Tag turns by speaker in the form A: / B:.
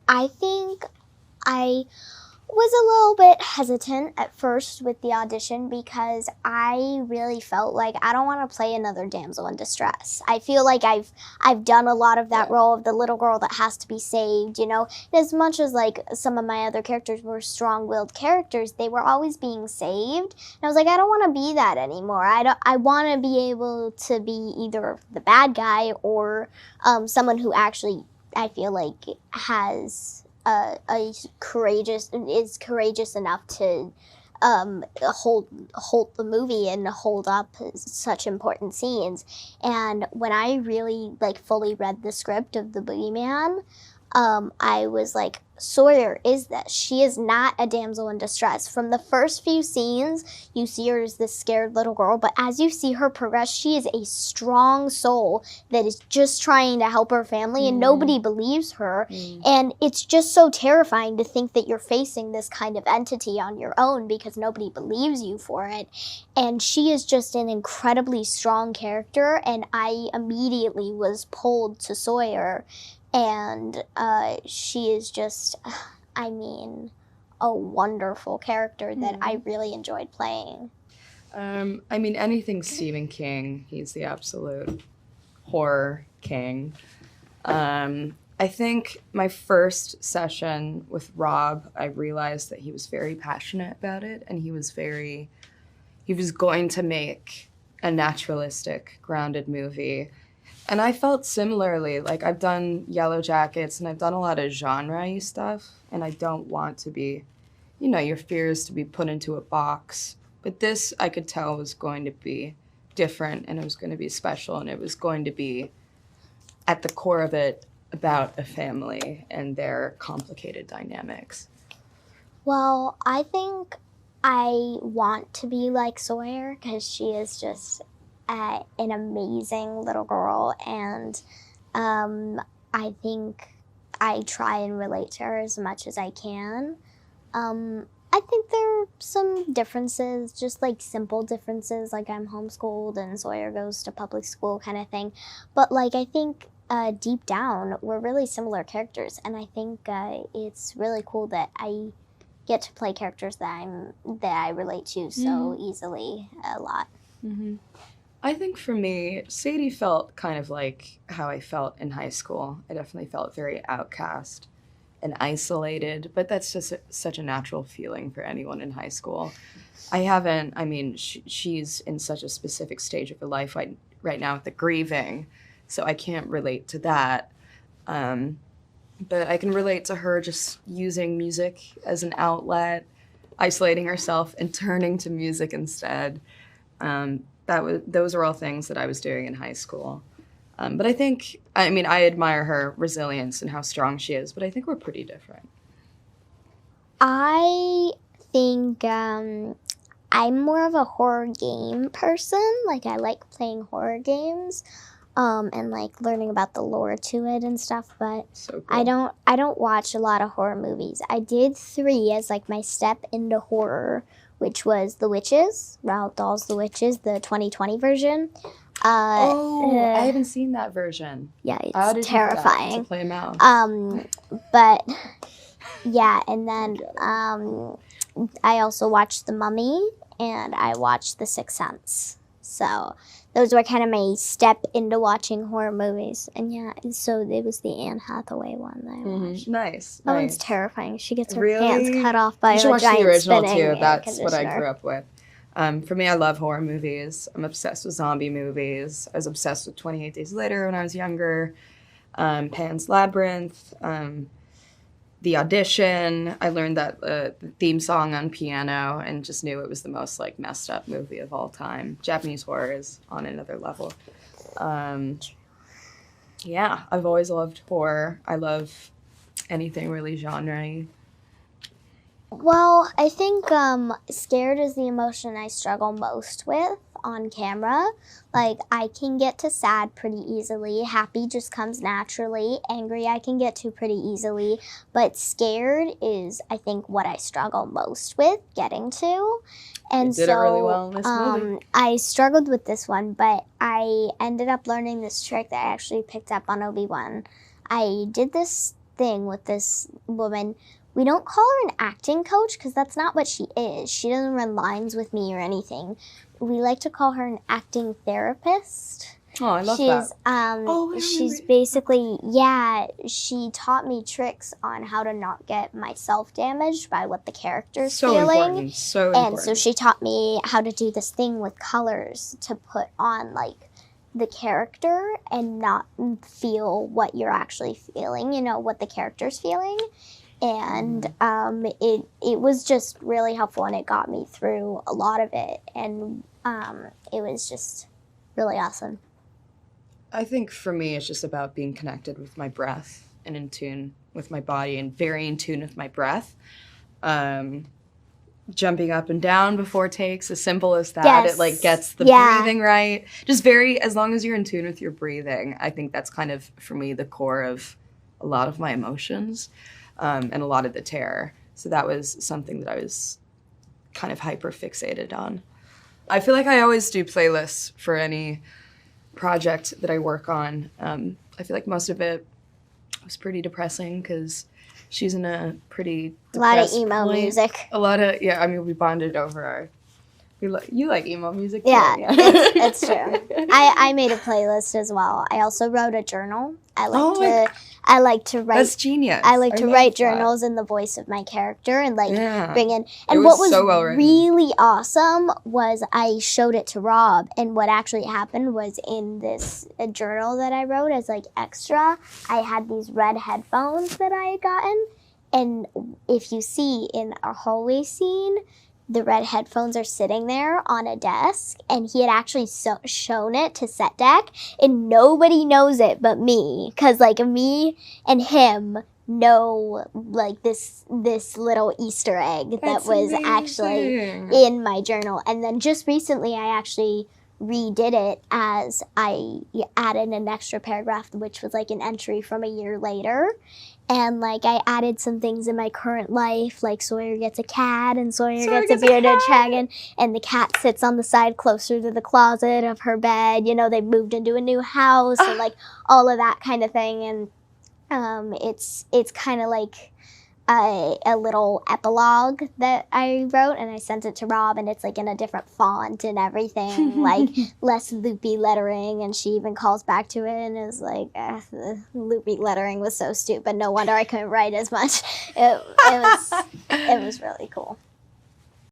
A: I think I was a little bit hesitant at first with the audition because I really felt like I don't want to play another damsel in distress. I feel like I've done a lot of that role of the little girl that has to be saved, And as much as like some of my other characters were strong-willed characters, they were always being saved. And I was like, I don't want to be that anymore. I want to be able to be either the bad guy or someone who actually I feel like has is courageous enough to hold the movie and hold up such important scenes. And when I really like fully read the script of the Boogeyman, I was like, Sawyer is this. She is not a damsel in distress. From the first few scenes, you see her as this scared little girl, but as you see her progress, she is a strong soul that is just trying to help her family, and nobody believes her. And it's just so terrifying to think that you're facing this kind of entity on your own because nobody believes you for it. And she is just an incredibly strong character, and I immediately was pulled to Sawyer. And she is just, a wonderful character that I really enjoyed playing.
B: Anything Stephen King, he's the absolute horror king. I think my first session with Rob, I realized that he was very passionate about it, and he was going to make a naturalistic, grounded movie. And I felt similarly. Like, I've done Yellow Jackets and I've done a lot of genre-y stuff, and I don't want to be, your fears to be put into a box. But this, I could tell, was going to be different, and it was going to be special, and it was going to be, at the core of it, about a family and their complicated dynamics.
A: Well, I think I want to be like Sawyer because she is just an amazing little girl, and I think I try and relate to her as much as I can. I think there are some differences, just like simple differences, like I'm homeschooled and Sawyer goes to public school kind of thing. But like I think deep down we're really similar characters, and I think it's really cool that I get to play characters that I relate to so easily a lot.
B: Mm-hmm. I think for me, Sadie felt kind of like how I felt in high school. I definitely felt very outcast and isolated, but that's just such a natural feeling for anyone in high school. She's in such a specific stage of her life right now with the grieving, so I can't relate to that. But I can relate to her just using music as an outlet, isolating herself and turning to music instead. Those are all things that I was doing in high school. But I admire her resilience and how strong she is, but I think we're pretty different.
A: I think I'm more of a horror game person. Like, I like playing horror games and like learning about the lore to it and stuff, but
B: so cool.
A: I don't watch a lot of horror movies. I did 3 as like my step into horror, which was The Witches, Roald Dahl's The Witches, the 2020 version.
B: I haven't seen that version.
A: Yeah, it's terrifying.
B: To play a mouse.
A: But yeah, and then I also watched The Mummy and I watched The Sixth Sense. So those were kind of my step into watching horror movies. And yeah, so it was the Anne Hathaway one that I watched.
B: Nice.
A: That one's terrifying. She gets her
B: Really?
A: hands cut off by a giant
B: the original
A: spinning
B: too. That's
A: air
B: what I
A: conditioner.
B: grew up with. For me, I love horror movies. I'm obsessed with zombie movies. I was obsessed with 28 Days Later when I was younger. Pan's Labyrinth. The Audition. I learned that the theme song on piano and just knew it was the most like messed up movie of all time. Japanese horror is on another level. Yeah, I've always loved horror. I love anything really genre-y.
A: Well, I think scared is the emotion I struggle most with on camera. Like, I can get to sad pretty easily. Happy just comes naturally. Angry I can get to pretty easily. But scared is, I think, what I struggle most with getting to. And
B: you did it really well in this movie.
A: I struggled with this one, but I ended up learning this trick that I actually picked up on Obi-Wan. I did this thing with this woman. We don't call her an acting coach because that's not what she is. She doesn't run lines with me or anything. We like to call her an acting therapist.
B: Oh, I love that.
A: She's basically, she taught me tricks on how to not get myself damaged by what the character's feeling.
B: So important.
A: And so she taught me how to do this thing with colors to put on, like, the character and not feel what you're actually feeling, you know, what the character's feeling. And it was just really helpful, and it got me through a lot of it. And it was just really awesome.
B: I think for me, it's just about being connected with my breath and in tune with my body and very in tune with my breath. Jumping up and down before takes, as simple as that.
A: Yes.
B: It like gets the breathing right. Just as long as you're in tune with your breathing, I think that's kind of, for me, the core of a lot of my emotions and a lot of the terror. So that was something that I was kind of hyper fixated on. I feel like I always do playlists for any project that I work on. I feel like most of it was pretty depressing because she's in a pretty depressed
A: emo music.
B: A lot of, I mean, we bonded over our, you like emo music too.
A: Yeah, it's true. I made a playlist as well. I also wrote a journal. I like to write.
B: That's genius.
A: I like to write journals in the voice of my character and bring in. And
B: was
A: what was
B: so well written.
A: Really awesome was I showed it to Rob, and what actually happened was in this journal that I wrote as like extra, I had these red headphones that I had gotten, and if you see in our hallway scene, the red headphones are sitting there on a desk, and he had actually shown it to set deck, and nobody knows it but me, because like me and him know like this little Easter egg that was actually in my journal. And then just recently I actually redid it as I added an extra paragraph, which was like an entry from a year later. And, like, I added some things in my current life, like Sawyer gets a cat, and Sawyer gets a bearded dragon, and the cat sits on the side closer to the closet of her bed. You know, they moved into a new house, and, like, all of that kind of thing. And it's kind of like a little epilogue that I wrote, and I sent it to Rob, and it's, like, in a different font and everything, like, less loopy lettering, and she even calls back to it and is like, the loopy lettering was so stupid, no wonder I couldn't write as much. It was really cool.